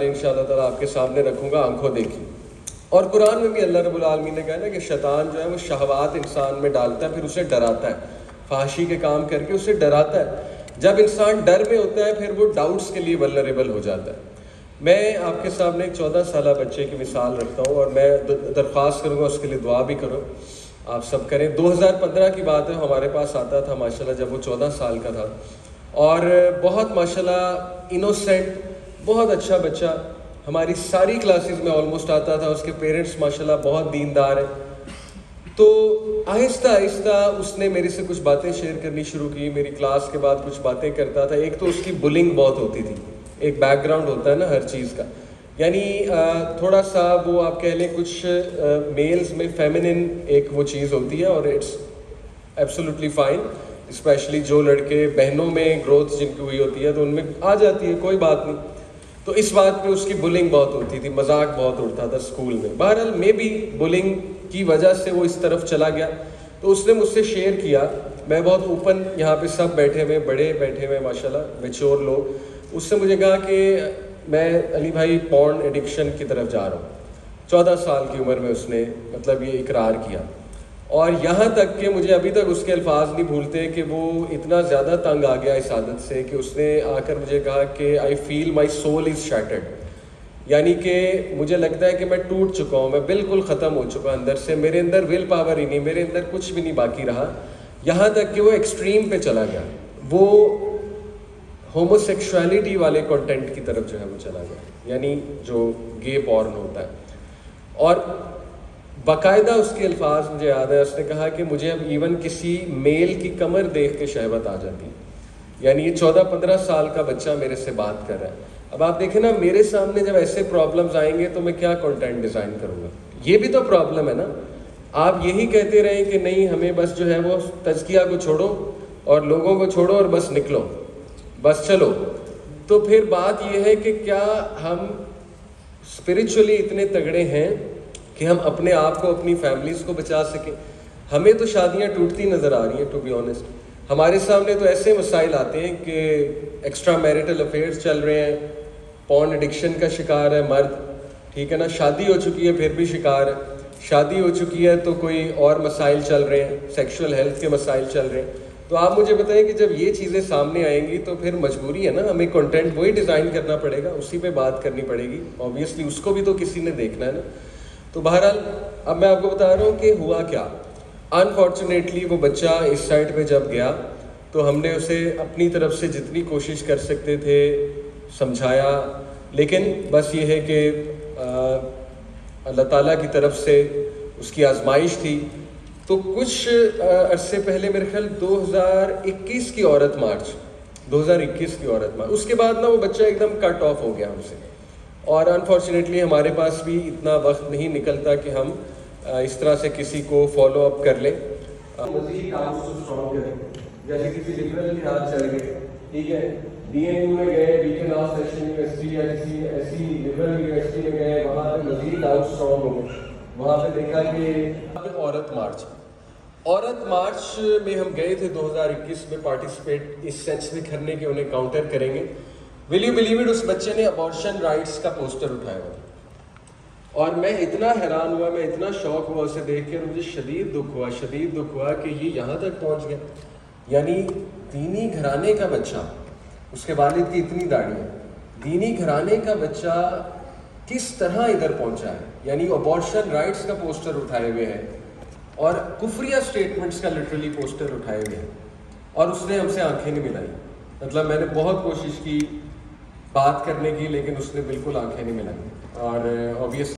انشاءاللہ تعالیٰ آپ کے سامنے رکھوں گا آنکھوں دیکھی. اور قرآن میں بھی اللہ رب العالمین نے کہا نا کہ شیطان جو ہے وہ شہوات انسان میں ڈالتا ہے، پھر اسے ڈراتا ہے، فحاشی کے کام کر کے اسے ڈراتا ہے. جب انسان ڈر میں ہوتا ہے پھر وہ ڈاؤٹس کے لیے ولنریبل ہو جاتا ہے. میں آپ کے سامنے ایک 14 سالہ بچے کی مثال رکھتا ہوں اور میں درخواست کروں گا اس کے لیے دعا بھی کرو، آپ سب کریں. 2015 کی بات ہے، ہمارے پاس آتا تھا ماشاءاللہ جب وہ 14 سال کا تھا، اور بہت ماشاءاللہ انوسینٹ، بہت اچھا بچہ، ہماری ساری کلاسز میں آلموسٹ آتا تھا. اس کے پیرنٹس ماشاءاللہ بہت دیندار ہیں. تو آہستہ آہستہ اس نے میرے سے کچھ باتیں شیئر کرنی شروع کی. میری کلاس کے بعد کچھ باتیں کرتا تھا. ایک تو اس کی بلنگ بہت ہوتی تھی، ایک بیک گراؤنڈ ہوتا ہے نا ہر چیز کا، یعنی تھوڑا سا وہ آپ کہہ لیں کچھ میلز میں فیمنن ایک وہ چیز ہوتی ہے، اور اٹس ایبسولوٹلی فائن. اسپیشلی جو لڑکے بہنوں میں گروتھ جن کی ہوئی ہوتی ہے تو ان میں آ جاتی ہے، کوئی بات نہیں. تو اس بات پہ اس کی بلنگ بہت ہوتی تھی، مذاق بہت اڑتا تھا اسکول میں. بہرحال میں بھی بلنگ کی وجہ سے وہ اس طرف چلا گیا. تو اس نے مجھ سے شیئر کیا، میں بہت اوپن، یہاں پہ سب بیٹھے ہوئے، بڑے بیٹھے ہوئے ماشاءاللہ میچور لوگ. اس سے مجھے کہا کہ میں علی بھائی پورن ایڈکشن کی طرف جا رہا ہوں. 14 سال کی عمر میں اس نے مطلب یہ اقرار کیا. اور یہاں تک کہ مجھے ابھی تک اس کے الفاظ نہیں بھولتے کہ وہ اتنا زیادہ تنگ آ گیا اس عادت سے کہ اس نے آ کر مجھے کہا کہ آئی فیل مائی سول از شیٹرڈ، یعنی کہ مجھے لگتا ہے کہ میں ٹوٹ چکا ہوں، میں بالکل ختم ہو چکا اندر سے، میرے اندر ول پاور ہی نہیں، میرے اندر کچھ بھی نہیں باقی رہا. یہاں تک کہ وہ ایکسٹریم پہ چلا گیا، وہ ہومو سیکشولیٹی والے کنٹینٹ کی طرف جو ہے وہ چلا گیا، یعنی جو گے پورن ہوتا ہے. اور باقاعدہ اس کے الفاظ مجھے یاد ہے، اس نے کہا کہ مجھے اب ایون کسی میل کی کمر دیکھ کے شہوت آ جاتی. یعنی یہ 14-15 سال کا بچہ میرے سے بات کر رہا ہے. اب آپ دیکھیں نا، میرے سامنے جب ایسے پرابلمز آئیں گے تو میں کیا کنٹینٹ ڈیزائن کروں گا؟ یہ بھی تو پرابلم ہے نا. آپ یہی کہتے رہیں کہ نہیں ہمیں بس جو ہے وہ تزکیہ کو چھوڑو اور لوگوں کو چھوڑو اور بس نکلو، بس چلو. تو پھر بات یہ ہے کہ کیا ہم اسپرچولی اتنے تگڑے ہیں کہ ہم اپنے آپ کو، اپنی فیملیز کو بچا سکیں؟ ہمیں تو شادیاں ٹوٹتی نظر آ رہی ہیں ٹو بی آنیسٹ. ہمارے سامنے تو ایسے مسائل آتے ہیں کہ ایکسٹرا میریٹل افیئرس چل رہے ہیں، پورن ایڈکشن کا شکار ہے مرد، ٹھیک ہے نا، شادی ہو چکی ہے پھر بھی شکار ہے، شادی ہو چکی ہے تو کوئی اور مسائل چل رہے ہیں، سیکشول ہیلتھ کے مسائل چل رہے ہیں. تو آپ مجھے بتائیں کہ جب یہ چیزیں سامنے آئیں گی تو پھر مجبوری ہے نا، ہمیں کنٹینٹ وہی ڈیزائن کرنا پڑے گا، اسی پہ بات کرنی پڑے گی. آبویسلی اس کو بھی تو کسی نے دیکھنا ہے نا. تو بہرحال اب میں آپ کو بتا رہا ہوں کہ ہوا کیا. انفارچونیٹلی وہ بچہ اس سائٹ پہ جب گیا تو ہم نے اسے اپنی طرف سے جتنی کوشش کر سکتے تھے سمجھایا، لیکن بس یہ ہے کہ اللہ تعالیٰ کی طرف سے اس کی آزمائش تھی. تو کچھ عرصے پہلے، میرے خیال 2021 کی عورت مارچ، 2021 کی عورت مارچ، اس کے بعد نا وہ بچہ ایک دم کٹ آف ہو گیا ہم سے. اور انفارچونیٹلی ہمارے پاس بھی اتنا وقت نہیں نکلتا کہ ہم اس طرح سے کسی کو فالو اپ کر لیں. مزید کام کو اسٹرانگ کریں، جیسے کسی لبرل کے ہاتھ چل گئے، ٹھیک ہے، ڈی این یو میں گئے، بیکن آف سیشن یونیورسٹی یا کسی ایسی لبرل یونیورسٹی میں گئے، وہاں پہ مزید آؤٹ اسٹرانگ ہو گئے. وہاں پہ دیکھا کہ عورت مارچ میں ہم گئے تھے 2021 میں پارٹیسپیٹ اس سینس میں کرنے کے انہیں کاؤنٹر کریں گے. ول یو بلیو اٹ، اس بچے نے ابارشن رائٹس کا پوسٹر اٹھایا ہوا. اور میں اتنا حیران ہوا، میں اتنا شوق ہوا اسے دیکھ کے، مجھے شدید دکھ ہوا کہ یہ یہاں تک پہنچ گیا. یعنی دینی گھرانے کا بچہ، اس کے والد کی اتنی داڑھی ہے، دینی گھرانے کا بچہ کس طرح ادھر پہنچا ہے. یعنی ابارشن رائٹس کا پوسٹر اٹھائے ہوئے ہیں اور کفریہ سٹیٹمنٹس کا لٹرلی پوسٹر اٹھائے ہوئے ہیں، اور اس نے ہم سے آنکھیں نہیں ملائی. مطلب میں نے بہت کوشش کی بات کرنے کی، لیکن اس نے بالکل آنکھیں نہیں ملائی. اور obviously